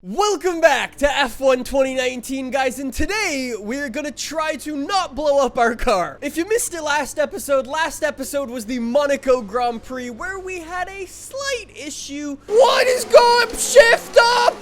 Welcome back to F1 2019, guys, and today we're gonna try to not blow up our car. If you missed it last episode was the Monaco Grand Prix, where we had a slight issue. What is going? Shift up!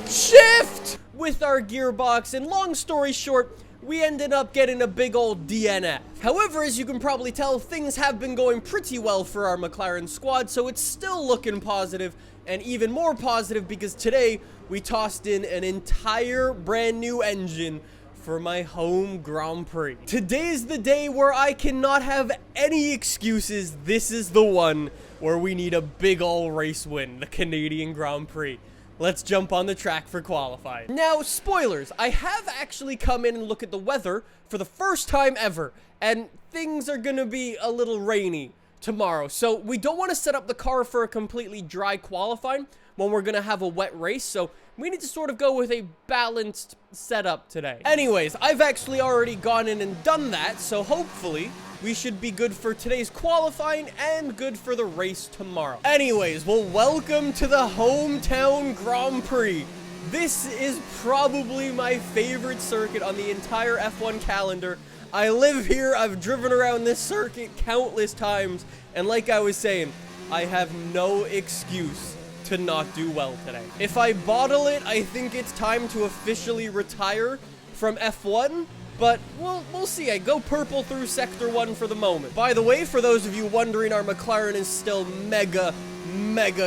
Shift! With our gearbox, and long story short, we ended up getting a big old DNF. However, as you can probably tell, things have been going pretty well for our McLaren squad, so it's still looking positive. And even more positive because today we tossed in an entire brand new engine for my home Grand Prix. Today is the day where I cannot have any excuses. This is the one where we need a big ol' race win, the Canadian Grand Prix. Let's jump on the track for qualifying. Now, spoilers, I have actually come in and looked at the weather for the first time ever, and things are gonna be a little rainy tomorrow, so we don't want to set up the car for a completely dry qualifying when we're gonna have a wet race, so we need to sort of go with a balanced setup today. Anyways, I've actually already gone in and done that, so hopefully we should be good for today's qualifying and good for the race tomorrow. Anyways, well, welcome to the hometown Grand Prix. This is probably my favorite circuit on the entire F1 calendar. I live here, I've driven around this circuit countless times, and like I was saying, I have no excuse to not do well today. If I bottle it, I think it's time to officially retire from F1, but we'll see. I go purple through Sector 1 for the moment. By the way, for those of you wondering, our McLaren is still mega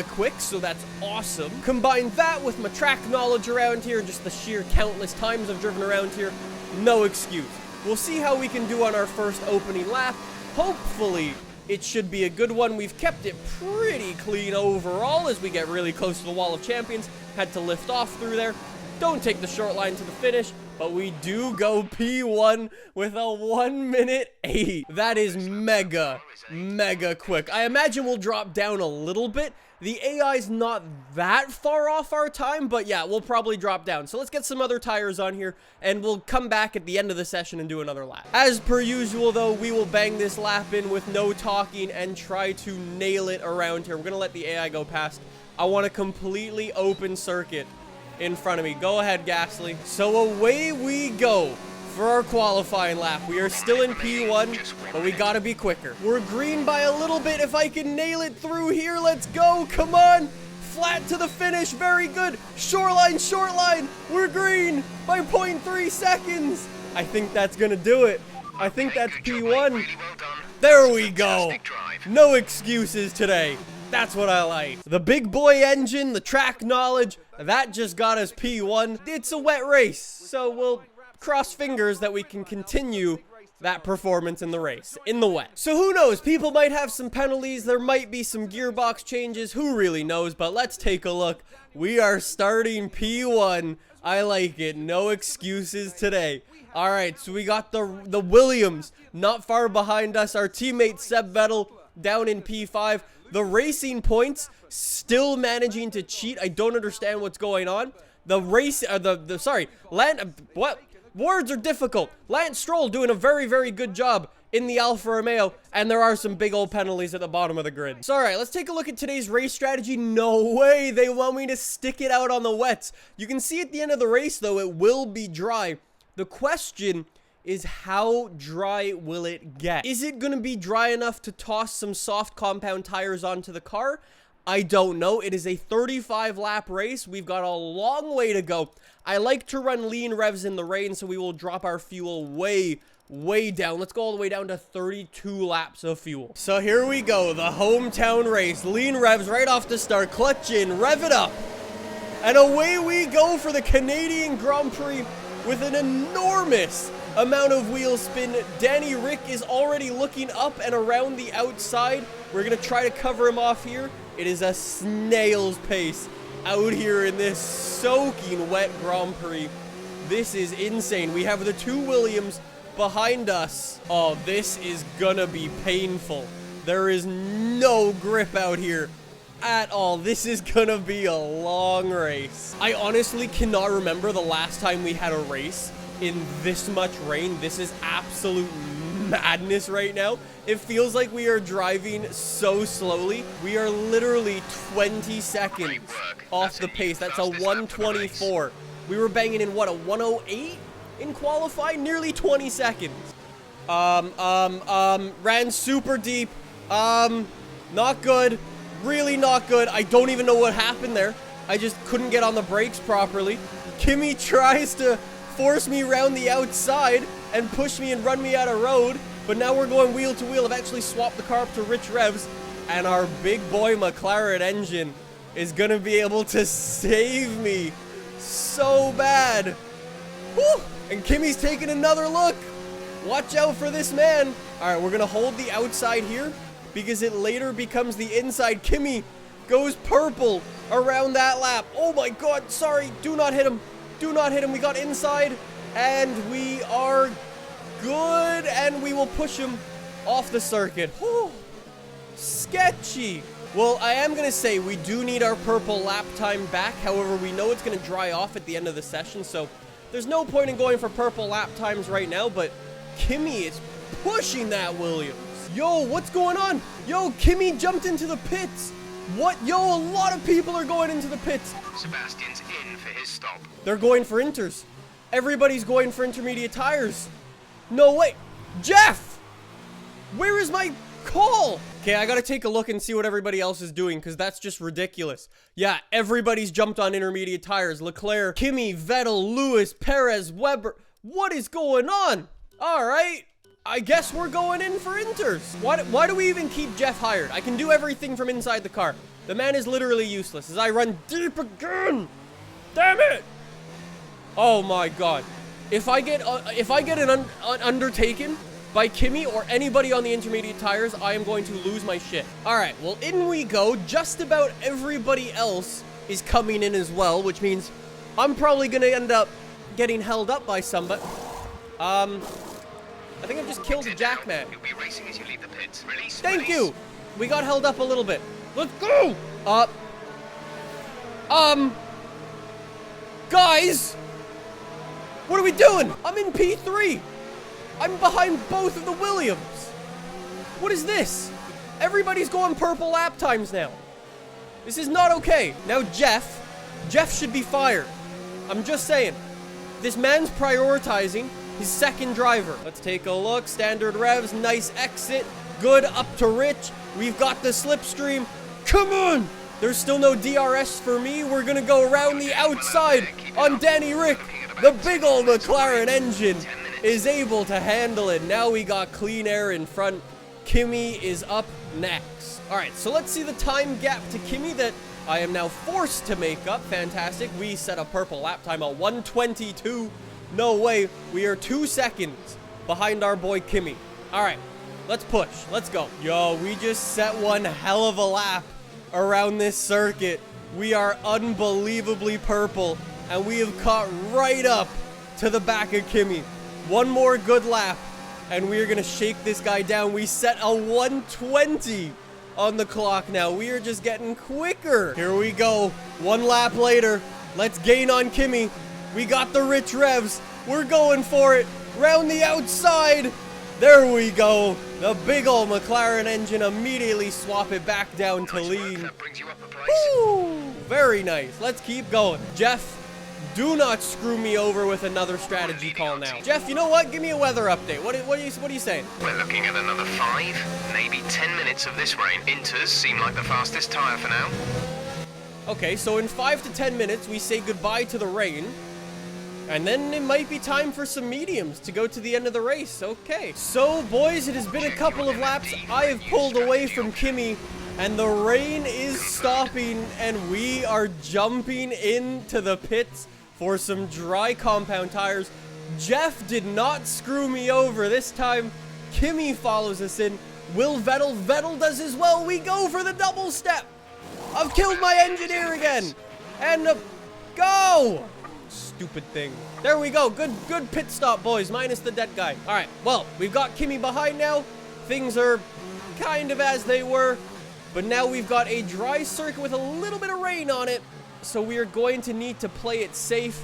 quick, so that's awesome. Combine that with my track knowledge around here, just the sheer countless times I've driven around here, no excuse. We'll see how we can do on our first opening lap. Hopefully, it should be a good one. We've kept it pretty clean overall as we get really close to the Wall of Champions. Had to lift off through there. Don't take the short line to the finish, but we do go P1 with a 1:08. That is mega quick. I imagine we'll drop down a little bit. The AI's not that far off our time, but yeah, we'll probably drop down. So let's get some other tires on here, and we'll come back at the end of the session and do another lap. As per usual, though, we will bang this lap in with no talking and try to nail it around here. We're going to let the AI go past. I want a completely open circuit in front of me. Go ahead, Gasly. So away we go for our qualifying lap. We are still in P1, but we gotta be quicker. We're green by a little bit. If I can nail it through here, let's go. Come on. Flat to the finish. Very good. Short line. We're green by 0.3 seconds. I think that's gonna do it. I think that's P1. There we go. No excuses today. That's what I like. The big boy engine, the track knowledge, that just got us P1. It's a wet race, so we'll cross fingers that we can continue that performance in the race, in the wet. So who knows, people might have some penalties, there might be some gearbox changes, who really knows, but let's take a look. We are starting P1. I like it, no excuses today. All right, so we got the Williams not far behind us, our teammate Seb Vettel down in P5. The Racing Points still managing to cheat. I don't understand what's going on. Words are difficult. Lance Stroll doing a very good job in the Alfa Romeo, and there are some big old penalties at the bottom of the grid. So, all right, let's take a look at today's race strategy. No way, they want me to stick it out on the wets. You can see at the end of the race, though, it will be dry. The question is, how dry will it get? Is it going to be dry enough to toss some soft compound tires onto the car? I don't know. It is a 35 lap race. We've got a long way to go. I like to run lean revs in the rain, so we will drop our fuel way down. Let's go all the way down to 32 laps of fuel. So here we go, the hometown race. Lean revs right off the start. Clutch in, rev it up. And away we go for the Canadian Grand Prix with an enormous amount of wheel spin. Danny Rick is already looking up and around the outside. We're going to try to cover him off here. It is a snail's pace out here in this soaking wet Grand Prix. This is insane. We have the two Williams behind us. Oh, this is gonna be painful. There is no grip out here at all. This is gonna be a long race. I honestly cannot remember the last time we had a race in this much rain. This is absolute madness right now. It feels like we are driving so slowly. We are literally 20 seconds off the pace. That's a 124. We were banging in, what, a 108 in qualifying? Nearly 20 seconds. Ran super deep. Not good. Really not good. I don't even know what happened there. I just couldn't get on the brakes properly. Kimmy tries to force me around the outside and push me and run me out of road. But now we're going wheel to wheel. I've actually swapped the car up to rich revs. And our big boy McLaren engine is going to be able to save me so bad. Whew. And Kimmy's taking another look. Watch out for this man. All right, we're going to hold the outside here because it later becomes the inside. Kimmy goes purple around that lap. Oh my God, sorry. Do not hit him. Do not hit him. We got inside and we are good. And we will push him off the circuit. Whew. Sketchy. Well, I am going to say we do need our purple lap time back. However, we know it's going to dry off at the end of the session. So there's no point in going for purple lap times right now. But Kimmy is pushing that Williams. Yo, what's going on? Yo, Kimmy jumped into the pits. What? Yo, a lot of people are going into the pits. Sebastian's in for his stop. They're going for inters. Everybody's going for intermediate tires. No way. Jeff! Where is my call? Okay, I gotta take a look and see what everybody else is doing because that's just ridiculous. Yeah, everybody's jumped on intermediate tires. Leclerc, Kimmy, Vettel, Lewis, Perez, Weber. What is going on? All right. I guess we're going in for inters. Why do we even keep Jeff hired? I can do everything from inside the car. The man is literally useless as I run deep again. Damn it. Oh my God. If I get an undertaken by Kimmy or anybody on the intermediate tires, I am going to lose my shit. All right, well, in we go. Just about everybody else is coming in as well, which means I'm probably going to end up getting held up by somebody. I think I've just killed a jackman. You'll be racing as you leave the pits. Release. Thank you. We got held up a little bit. Let's go. Guys, what are we doing? I'm in P3. I'm behind both of the Williams. What is this? Everybody's going purple lap times now. This is not okay. Now Jeff should be fired. I'm just saying. This man's prioritizing his second driver. Let's take a look. Standard revs, nice exit. Good up to Rich. We've got the slipstream. Come on. There's still no DRS for me. We're going to go around the outside on Danny Rick. The big old McLaren engine is able to handle it. Now we got clean air in front. Kimmy is up next. All right, so let's see the time gap to Kimmy that I am now forced to make up. Fantastic. We set a purple lap time at 1:22. No way. We are 2 seconds behind our boy Kimmy. All right, let's push. Let's go. Yo, we just set one hell of a lap around this circuit. We are unbelievably purple, and we have caught right up to the back of Kimmy. One more good lap, and we are going to shake this guy down. We set a 120 on the clock now. We are just getting quicker. Here we go. One lap later. Let's gain on Kimmy. We got the rich revs. We're going for it. Round the outside. There we go. The big old McLaren engine immediately swap it back down to lean. Woo! Very nice. Let's keep going. Jeff, do not screw me over with another strategy call now. Jeff, you know what? Give me a weather update. What are you saying? We're looking at another 5, maybe 10 minutes of this rain. Inters seem like the fastest tire for now. Okay, so in 5 to 10 minutes, we say goodbye to the rain. And then it might be time for some mediums to go to the end of the race. Okay. So, boys, it has been a couple of laps. I have pulled away from Kimmy, and the rain is stopping, and we are jumping into the pits for some dry compound tires. Jeff did not screw me over this time. Kimmy follows us in. Will Vettel? Vettel does as well. We go for the double step. I've killed my engineer again. And go. Stupid thing. There we go. Good pit stop, boys. Minus the dead guy. All right. Well, we've got Kimmy behind now. Things are kind of as they were. But now we've got a dry circuit with a little bit of rain on it. So we are going to need to play it safe.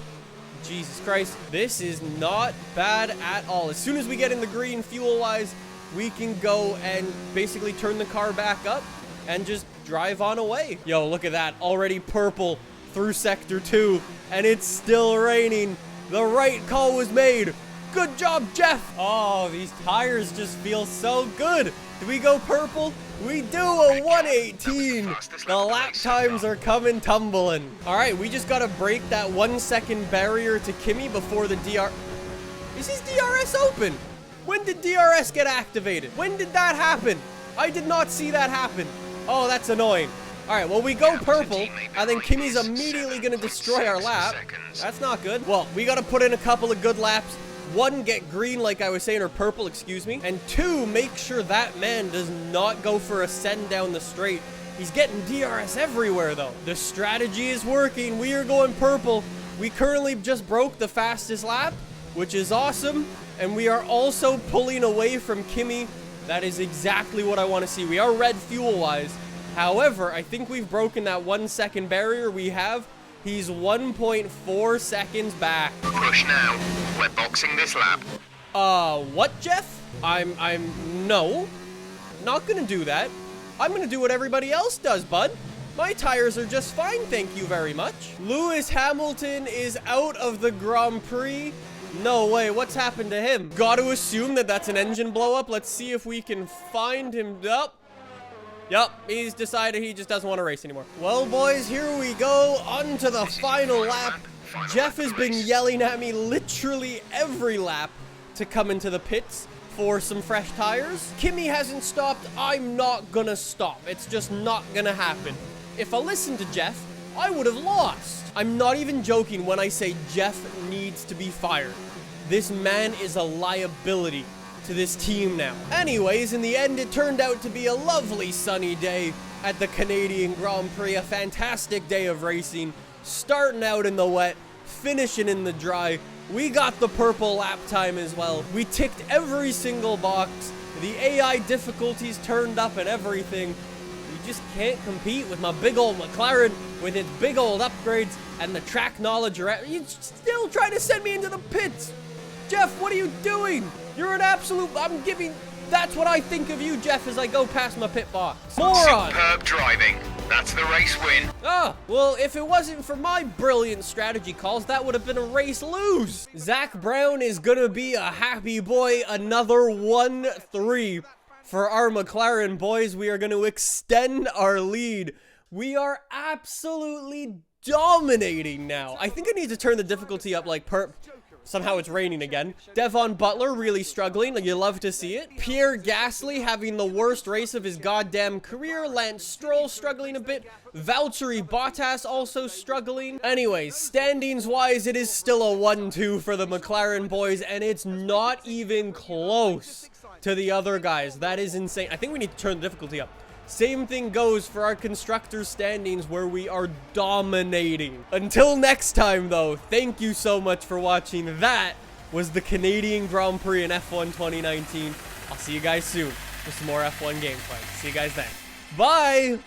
Jesus Christ. This is not bad at all. As soon as we get in the green fuel-wise, we can go and basically turn the car back up and just drive on away. Yo, look at that. Already purple through Sector 2, and it's still raining. The right call was made. Good job, Jeff. Oh, these tires just feel so good. Do we go purple? We do a 118. The lap times are coming tumbling. All right, we just got to break that 1 second barrier to Kimmy before the DR... Is his DRS open? When did DRS get activated? When did that happen? I did not see that happen. Oh, that's annoying. All right, well, we go purple, and then Kimmy's immediately going to destroy our lap. That's not good. Well, we got to put in a couple of good laps. 1, get green, like I was saying, or purple, excuse me. And 2, make sure that man does not go for a send down the straight. He's getting DRS everywhere, though. The strategy is working. We are going purple. We currently just broke the fastest lap, which is awesome. And we are also pulling away from Kimmy. That is exactly what I want to see. We are red fuel-wise. However, I think we've broken that 1 second barrier we have. He's 1.4 seconds back. Push now. We're boxing this lap. What, Jeff? No. Not gonna do that. I'm gonna do what everybody else does, bud. My tires are just fine, thank you very much. Lewis Hamilton is out of the Grand Prix. No way, what's happened to him? Gotta assume that that's an engine blow up. Let's see if we can find him. Yup, he's decided he just doesn't want to race anymore. Well, boys, here we go. On to the final lap. Jeff has been yelling at me literally every lap to come into the pits for some fresh tires. Kimmy hasn't stopped. I'm not gonna stop. It's just not gonna happen. If I listened to Jeff, I would have lost. I'm not even joking when I say Jeff needs to be fired. This man is a liability to this team now. Anyways, in the end, it turned out to be a lovely sunny day at the Canadian Grand Prix. A fantastic day of racing, starting out in the wet, finishing in the dry. We got the purple lap time as well. We ticked every single box. The AI difficulties turned up and everything. We just can't compete with my big old McLaren with its big old upgrades and the track knowledge. You're still trying to send me into the pits. Jeff, what are you doing? You're an absolute... That's what I think of you, Jeff, as I go past my pit box. Moron! Superb driving. That's the race win. Ah, well, if it wasn't for my brilliant strategy calls, that would have been a race lose. Zach Brown is gonna be a happy boy. Another 1-3 for our McLaren, boys. We are going to extend our lead. We are absolutely dominating now. I think I need to turn the difficulty up like Somehow it's raining again. Devon Butler really struggling. You love to see it. Pierre Gasly having the worst race of his goddamn career. Lance Stroll struggling a bit. Valtteri Bottas also struggling. Anyways, standings-wise, it is still a 1-2 for the McLaren boys, and it's not even close to the other guys. That is insane. I think we need to turn the difficulty up. Same thing goes for our constructors standings, where we are dominating. Until next time, though, thank you so much for watching. That was the Canadian Grand Prix in F1 2019. I'll see you guys soon for some more F1 gameplay. See you guys then. Bye!